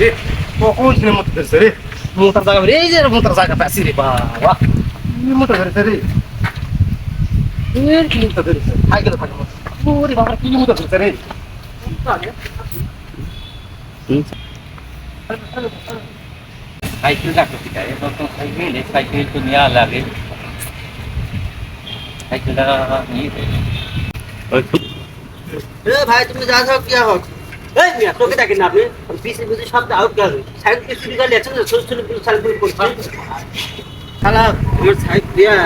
রে কখন ছিল মোটর ধরছে রে মোটর জায়গা রে এই যে মোটর জায়গা পাচ্ছি রে বাবা মোটর ধরেছে রে কি মোটর ধরেছে সাইকেল থাকে ওরে বাবা কি মোটর ধরেছে রে সাইকেল রাখো কিটা এ তো সাইকেল তো নেওয়া লাগে সাইকেলটা নিয়ে ভাই তুমি যা যাও কি হোক এই মিয়া তোকে ডাকেন না আপনি পিছে পিছে সব আউট গেল সাইকেল কি চুরি করে আছে ছোট ছোট সাইকেল করছে শালা আমার সাইকেল দিয়া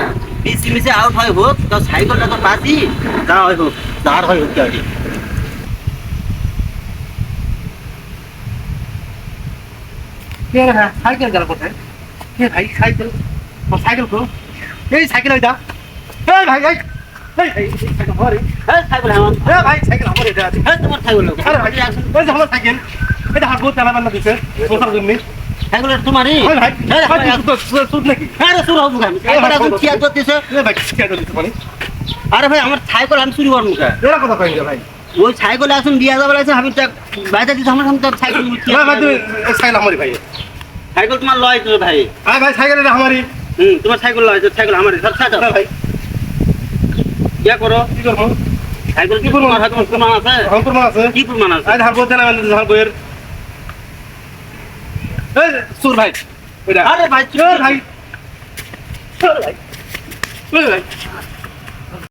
পিছে পিছে আউট হয় হোক তো সাইকেলটা তো বাদি যা হয় হোক যার হয় হোক গাড়ি কে রে সাইকেল গেল কোথায় কে ভাই সাইকেল সাইকেল কো এই সাইকেল ওইটা এই ভাই এই এই সাইকেল হরে হ্যাঁ সাইকেল আমার এ ভাই সাইকেল আমার এটা আছে হ্যাঁ তোমার সাইকেল আরে ভাই এই যে আমার সাইকেল এটা হাত বহুত চালাবার না দিছে মোটর জন্য সাইকেল তোমারই ভাই ভাই সুদ নাকি আরে শুরু হবে আমি সাইকেল এখন কি আর করতেছে এ ভাই কি করে দিতে পারি আরে ভাই আমার সাইকেল আমি চুরি করব না এরা কথা কই ভাই ওই সাইকেল এখন দিয়া যাবে আছে আমি তো বাইরে দিতে আমার সামনে সাইকেল না ভাই তুমি সাইকেল আমারই ভাই সাইকেল তোমার লয় তো ভাই আরে ভাই সাইকেল এটা আমারই তোমার সাইকেল লয় সাইকেল আমার সব সাথে না ভাই ইয়া করো কি করবো সাইকেল কি প্রমাণ আছে তোমার প্রমাণ আছে প্রমাণ আছে কি প্রমাণ আছে আজ হার বলতে না হার বইয়ের এই সুর ভাই ওইটা আরে ভাই ভাই ভাই ভাই